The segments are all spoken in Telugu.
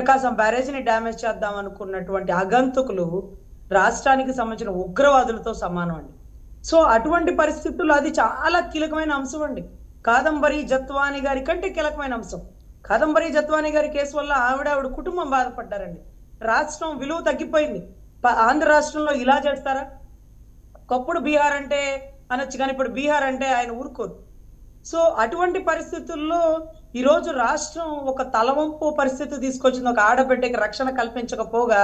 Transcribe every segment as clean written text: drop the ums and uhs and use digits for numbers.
ప్రకాశం బ్యారేజీని డ్యామేజ్ చేద్దాం అనుకున్నటువంటి ఆగంతుకులు రాష్ట్రానికి సంబంధించిన ఉగ్రవాదులతో సమానం అండి. సో అటువంటి పరిస్థితుల్లో అది చాలా కీలకమైన అంశం అండి. కాదంబరి జత్వాని గారి కంటే కీలకమైన అంశం. కాదంబరి జత్వాని గారి కేసు వల్ల ఆవిడ కుటుంబం బాధపడ్డారండి. రాష్ట్రం విలువ తగ్గిపోయింది. ఆంధ్ర రాష్ట్రంలో ఇలా చేస్తారా? ఒకప్పుడు బీహార్ అంటే అనొచ్చు, కానీ ఇప్పుడు బీహార్ అంటే ఆయన ఊరుకోరు. సో అటువంటి పరిస్థితుల్లో ఈరోజు రాష్ట్రం ఒక తలవంపు పరిస్థితి తీసుకొచ్చింది. ఒక ఆడబిడ్డకి రక్షణ కల్పించకపోగా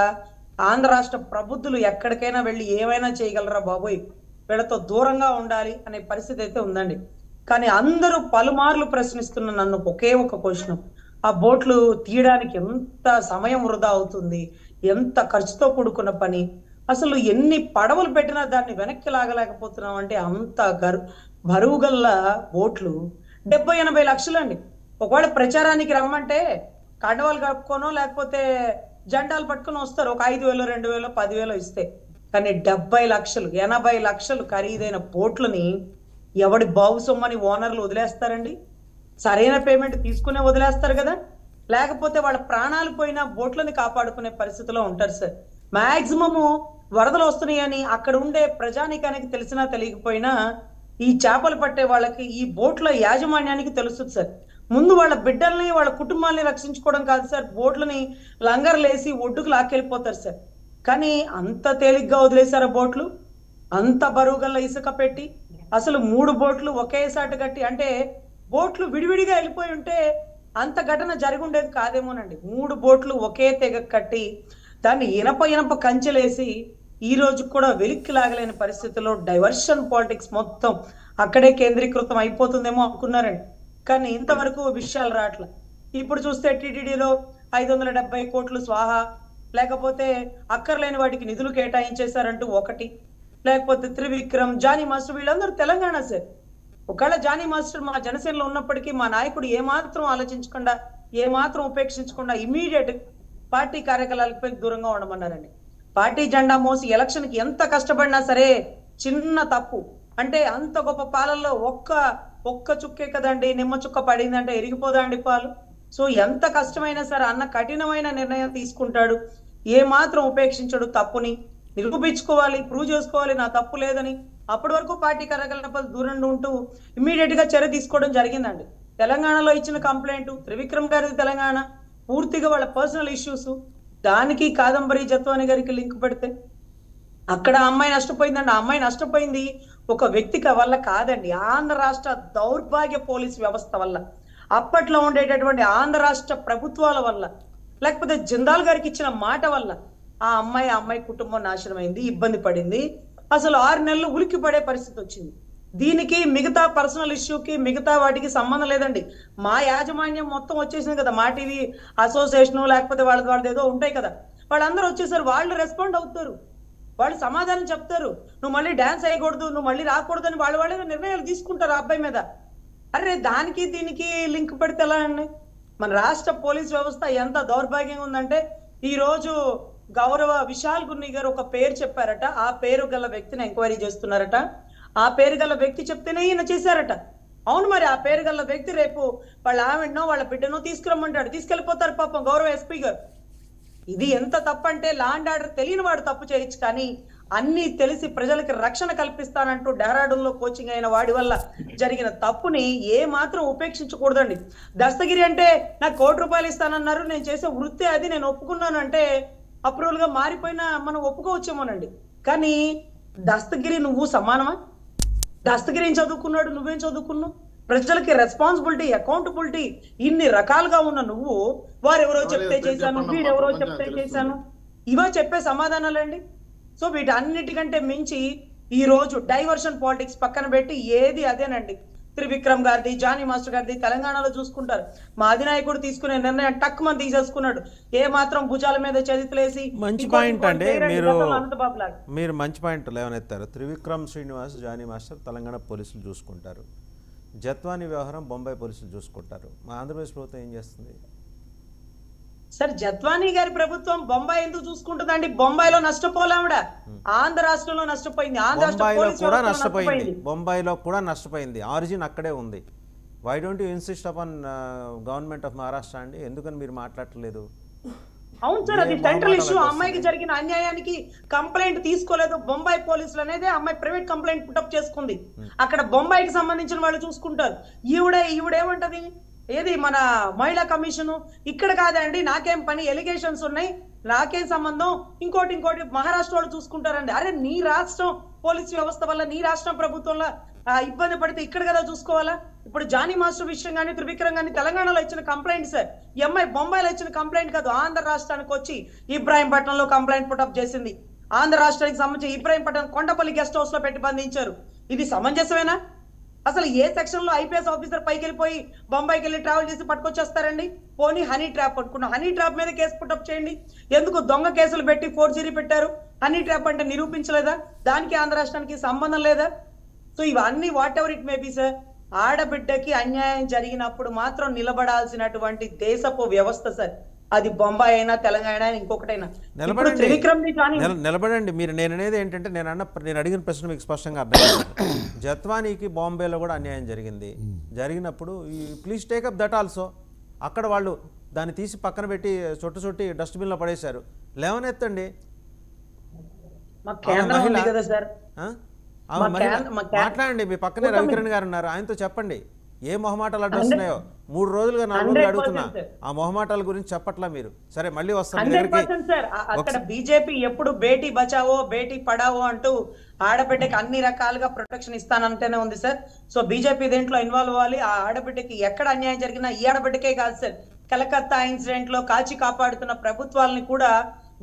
ఆంధ్ర రాష్ట్ర ప్రబుద్ధులు ఎక్కడికైనా వెళ్ళి ఏమైనా చేయగలరా బాబోయ్, వీళ్ళతో దూరంగా ఉండాలి అనే పరిస్థితి అయితే ఉందండి. కానీ అందరూ పలుమార్లు ప్రశ్నిస్తున్న నన్ను ఒకే ఒక క్వశ్చన్, ఆ బోట్లు తీయడానికి ఎంత సమయం వృధా అవుతుంది, ఎంత ఖర్చుతో కూడుకున్న పని, అసలు ఎన్ని పడవలు పెట్టినా దాన్ని వెనక్కి లాగలేకపోతున్నాం అంటే అంత బరువు గల్ల బోట్లు 70-80 లక్షలు అండి. ఒకవేళ ప్రచారానికి రమ్మంటే కండవాలు కప్పుకోనో లేకపోతే జెండాలు పట్టుకొని వస్తారు, ఒక 5,000, 2,000, 10,000 ఇస్తే. కానీ 70 లక్షలు 80 లక్షలు ఖరీదైన బోట్లని ఎవడి బావు సొమ్మని ఓనర్లు వదిలేస్తారండి? సరైన పేమెంట్ తీసుకునే వదిలేస్తారు కదా, లేకపోతే వాళ్ళ ప్రాణాలు పోయినా బోట్లని కాపాడుకునే పరిస్థితిలో ఉంటారు సార్. మాక్సిమము వరదలు వస్తున్నాయని అక్కడ ఉండే ప్రజానికానికి తెలిసినా తెలియకపోయినా ఈ చేపలు పట్టే వాళ్ళకి ఈ బోట్ల యాజమాన్యానికి తెలుస్తుంది సార్. ముందు వాళ్ళ బిడ్డల్ని వాళ్ళ కుటుంబాన్ని రక్షించుకోవడం కాదు సార్, బోట్లని లంగర్లేసి ఒడ్డుకు లాక్కెళ్ళిపోతారు సార్. కానీ అంత తేలిగ్గా వదిలేశారు బోట్లు, అంత బరువుగల్ల ఇసుక పెట్టి. అసలు 3 బోట్లు ఒకేసారి కట్టి, అంటే బోట్లు విడివిడిగా వెళ్ళిపోయి ఉంటే అంత ఘటన జరిగి ఉండేది కాదేమోనండి. 3 బోట్లు ఒకే తెగ కట్టి దాన్ని ఇనప కంచెలేసి ఈ రోజు కూడా వెలిక్కి లాగలేని పరిస్థితుల్లో డైవర్షన్ పాలిటిక్స్ మొత్తం అక్కడే కేంద్రీకృతం అయిపోతుందేమో అనుకున్నారండి. కానీ ఇంతవరకు విషయాలు రావట్ల. ఇప్పుడు చూస్తే టీటీడీలో 570 కోట్లు స్వాహా, లేకపోతే అక్కర్లేని వాటికి నిధులు కేటాయించేశారంటూ ఒకటి, లేకపోతే త్రివిక్రమ్, జానీ మాస్టర్ వీళ్ళందరూ తెలంగాణ సార్. ఒకవేళ జానీ మాస్టర్ మా జనసేనలో ఉన్నప్పటికీ మా నాయకుడు ఏమాత్రం ఆలోచించకుండా, ఏమాత్రం ఉపేక్షించకుండా ఇమీడియట్ పార్టీ కార్యకలాపాలకు దూరంగా ఉండమన్నారండి. పార్టీ జెండా మోసి ఎలక్షన్కి ఎంత కష్టపడినా సరే చిన్న తప్పు అంటే అంత గొప్ప పాలల్లో ఒక్క చుక్కే కదండి, నిమ్మ చుక్క పడిందంటే ఎరిగిపోదండి పాలు. సో ఎంత కష్టమైనా సరే అన్న కఠినమైన నిర్ణయం తీసుకుంటాడు, ఏమాత్రం ఉపేక్షించడు. తప్పుని నిరూపించుకోవాలి, ప్రూవ్ చేసుకోవాలి, నా తప్పు లేదని. అప్పటి వరకు పార్టీ కార్యకలాపాలు దూరంగా ఉంటూ ఇమ్మీడియట్ గా చర్య తీసుకోవడం జరిగిందండి. తెలంగాణలో ఇచ్చిన కంప్లైంట్ త్రివిక్రమ్ గారిది తెలంగాణ, పూర్తిగా వాళ్ళ పర్సనల్ ఇష్యూస్, దానికి కాదంబరి జత్వాని గారికి లింక్ పెడితే అక్కడ అమ్మాయి నష్టపోయిందండి. ఆ అమ్మాయి నష్టపోయింది ఒక వ్యక్తికి వల్ల కాదండి, ఆంధ్ర రాష్ట్ర దౌర్భాగ్య పోలీస్ వ్యవస్థ వల్ల, అప్పట్లో ఉండేటటువంటి ఆంధ్ర రాష్ట్ర ప్రభుత్వాల వల్ల, లేకపోతే జిందాల్ గారికి ఇచ్చిన మాట వల్ల ఆ అమ్మాయి కుటుంబం నాశనమైంది, ఇబ్బంది పడింది. అసలు 6 నెలలు ఉలిక్కి పడే పరిస్థితి వచ్చింది. దీనికి మిగతా పర్సనల్ ఇష్యూకి మిగతా వాటికి సంబంధం లేదండి. మా యాజమాన్యం మొత్తం వచ్చేసింది కదా, మా టీవీ అసోసియేషన్ లేకపోతే వాళ్ళది ఏదో ఉంటాయి కదా, వాళ్ళందరూ వచ్చేసారు. వాళ్ళు రెస్పాండ్ అవుతారు, వాళ్ళు సమాధానం చెప్తారు. నువ్వు మళ్ళీ డాన్స్ వేయకూడదు, నువ్వు మళ్ళీ రాకూడదు అని వాళ్ళే నిర్ణయాలు తీసుకుంటారు ఆ అబ్బాయి మీద. అరే దానికి దీనికి లింక్ పెడితే ఎలా అండి? మన రాష్ట్ర పోలీస్ వ్యవస్థ ఎంత దౌర్భాగ్యంగా ఉందంటే, ఈ రోజు గౌరవ విశాల్ గున్ని గారు ఒక పేరు చెప్పారట, ఆ పేరు గల వ్యక్తిని ఎంక్వైరీ చేస్తున్నారట. ఆ పేరు గల వ్యక్తి చెప్తేనే ఈయన చేశారట. అవును, మరి ఆ పేరు గల వ్యక్తి రేపు వాళ్ళ ఆవిడనో వాళ్ళ బిడ్డనో తీసుకురమ్మంటాడు, తీసుకెళ్లిపోతారు పాపం గౌరవ ఎస్పీ గారు. ఇది ఎంత తప్పంటే లా అండ్ ఆర్డర్ తెలియని వాడు తప్పు చేయొచ్చు, కానీ అన్ని తెలిసి ప్రజలకి రక్షణ కల్పిస్తానంటూ డెహ్రాడూన్ లో కోచింగ్ అయిన వాడి వల్ల జరిగిన తప్పుని ఏ మాత్రం ఉపేక్షించకూడదండి. దస్తగిరి అంటే నాకు ₹1 ఇస్తానన్నారు, నేను చేసే వృత్తి అది, నేను ఒప్పుకున్నాను అంటే అప్రూవల్ గా మారిపోయినా మనం ఒప్పుకోవచ్చేమోనండి. కానీ దస్తగిరి నువ్వు సమానమా? దస్తగిరి ఏం చదువుకున్నాడు, నువ్వేం చదువుకున్నావు? ప్రజలకి రెస్పాన్సిబిలిటీ, అకౌంటబిలిటీ ఇన్ని రకాలుగా ఉన్న నువ్వు వారెవరో చెప్తే చేశాను, వీడెవరో చెప్తే చేశాను, ఇవో చెప్పే సమాధానాలండి. సో వీటన్నిటికంటే మించి ఈ రోజు డైవర్షన్ పాలిటిక్స్ పక్కన పెట్టి ఏది అదేనండి. త్రివిక్రమ్ గారిది, జానీ మాస్టర్ గారిది తెలంగాణలో చూసుకుంటారు. మా అధినాయకుడు తీసుకునే నిర్ణయం టక్ మంది తీసేసుకున్నాడు, ఏ మాత్రం భుజాల మీద చేతులేసి. మంచి పాయింట్ అండి, మీరు మంచి పాయింట్ లేవనెత్తారు. త్రివిక్రమ్ శ్రీనివాస్, జానీ మాస్టర్ తెలంగాణ పోలీసులు చూసుకుంటారు, జత్వాని వ్యవహారం బొంబాయి పోలీసులు చూసుకుంటారు. మా ఆంధ్రప్రదేశ్ ప్రభుత్వం ఏం చేస్తుంది సార్? జత్వాని గారి ప్రభుత్వం బొంబాయి ఎందుకు చూసుకుంటుందండి? బొంబాయిలో నష్టపోలేవిడ, ఆంధ్ర రాష్ట్రంలో నష్టపోయింది, బొంబాయిలో కూడా నష్టపోయింది. ఆరిజిన్ అక్కడే ఉంది. Why don't you insist upon government of Maharashtra అండి? ఎందుకని మీరు మాట్లాడట్లేదు? అవును సార్, అది ఏ సెంట్రల్ ఇష్యూ. మొహమాటాలకు అమ్మాయికి వస్తుంది? జరిగిన అన్యాయానికి కంప్లైంట్ తీసుకోలేదు బొంబాయి పోలీసులు అనేది. అమ్మాయి ప్రైవేట్ కంప్లైంట్ పుటప్ చేసుకుంది. అక్కడ బొంబాయికి సంబంధించిన వాళ్ళు చూసుకుంటారు. ఈవిడేమంటది, ఏది మన మహిళా కమిషను ఇక్కడ కాదండి, నాకేం పని, ఎలిగేషన్స్ ఉన్నాయి, నాకేం సంబంధం, ఇంకోటి మహారాష్ట్ర వాళ్ళు చూసుకుంటారండి. అరే నీ రాష్ట్రం పోలీసు వ్యవస్థ వల్ల, నీ రాష్ట్రం ప్రభుత్వంలో ఇబ్బంది పడితే ఇక్కడ కదా చూసుకోవాలా? ఇప్పుడు జానీ మాస్టర్ విషయం కానీ, త్రివిక్రమ్ కానీ తెలంగాణలో ఇచ్చిన కంప్లైంట్ సార్. ఈ అమ్మాయి బొంబాయిలో ఇచ్చిన కంప్లైంట్ కాదు, ఆంధ్ర రాష్ట్రానికి వచ్చి ఇబ్రాహీంపట్నంలో కంప్లైంట్ పుటప్ చేసింది. ఆంధ్ర రాష్ట్రానికి సంబంధించి ఇబ్రాహీంపట్నం కొండపల్లి గెస్ట్ హౌస్ లో పెట్టి బంధించారు. ఇది సమంజసమేనా? అసలు ఏ సెక్షన్ లో ఐపీఎస్ ఆఫీసర్ పైకి వెళ్ళిపోయి బొంబాయికి వెళ్ళి ట్రావెల్ చేసి పట్టుకొచ్చేస్తారండి? పోనీ హనీ ట్రాప్ అనుకున్న, హనీ ట్రాప్ మీద కేసు పుటప్ చేయండి. ఎందుకు దొంగ కేసులు పెట్టి ఫోర్జరీ పెట్టారు? హనీ ట్రాప్ అంటే నిరూపించలేదా? దానికి ఆంధ్ర రాష్ట్రానికి సంబంధం లేదా? సో ఇవన్నీ whatever it may be sir, ఆడబిడ్డకి అన్యాయం జరిగినప్పుడు మాత్రం నిలబడాల్సినటువంటి దేశపు వ్యవస్థ సార్. అది బొంబాయి అయినా తెలంగాణ అయినా ఇంకొకటైనా. ఇప్పుడు త్రివిక్రమ్ నిలబడండి. నేను అనేది ఏంటంటే నేను అడిగిన ప్రశ్న మీకు స్పష్టంగా అర్థమైంది. జత్వానీకి బాంబేలో కూడా అన్యాయం జరిగింది. జరిగినప్పుడు ప్లీజ్ టేకప్ దట్ ఆల్సో. అక్కడ వాళ్ళు దాన్ని తీసి పక్కన పెట్టి చుట్టి డస్ట్బిన్లో పడేశారు. లేవనెత్తండి. మాట్లాడండి. మీ పక్కనే రవికిరణ్ గారు ఉన్నారు, ఆయనతో చెప్పండి ఏ మొహమాటాలు అడ్డొస్తున్నాయో. 3 రోజులుగా 4 రోజులు అడుగుతున్నా, ఆ మొహమాటాల గురించి చెప్పట్లా మీరు. సరే మళ్ళీ వస్తాను. అక్కడ బీజేపీ ఎప్పుడు బేటీ బచావో బేటీ పడావో అంటూ ఆడబిడ్డకి అన్ని రకాలుగా ప్రొటెక్షన్ ఇస్తానంటేనే ఉంది సార్. సో బీజేపీ దీంట్లో ఇన్వాల్వ్ అవ్వాలి. ఆ ఆడబిడ్డకి ఎక్కడ అన్యాయం జరిగినా, ఈ ఆడబిడ్డకే కాదు సార్, కలకత్తా ఇన్సిడెంట్ లో కాచి కాపాడుతున్న ప్రభుత్వాలని కూడా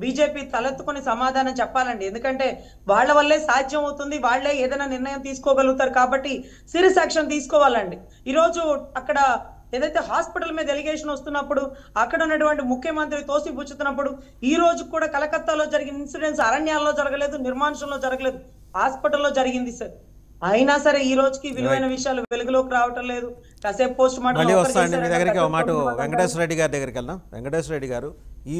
బీజేపీ తలెత్తుకొని సమాధానం చెప్పాలండి. ఎందుకంటే వాళ్ళ వల్లే సాధ్యం అవుతుంది, వాళ్లే ఏదైనా నిర్ణయం తీసుకోగలుగుతారు. కాబట్టి సీరియస్ యాక్షన్ తీసుకోవాలండి. ఈరోజు అక్కడ ఏదైతే హాస్పిటల్ మీద ఎలిగేషన్ వస్తున్నప్పుడు, అక్కడ ఉన్నటువంటి ముఖ్యమంత్రి తోసిపుచ్చుతున్నప్పుడు, ఈ రోజు కూడా కలకత్తాలో జరిగిన ఇన్సిడెంట్స్ అరణ్యాల్లో జరగలేదు, నిర్మానుషంలో జరగలేదు, హాస్పిటల్లో జరిగింది సార్. అయినా సరే ఈ రోజుకి విలువైన విషయాలు వెలుగులోకి రావటం లేదు. కాసేపు పోస్ట్ మార్టం వస్తానండి మీ దగ్గరికి. మాట వెంకటేశ్వర రెడ్డి గారి దగ్గరికి వెళ్దాం. వెంకటేశ్వర రెడ్డి గారు, ఈ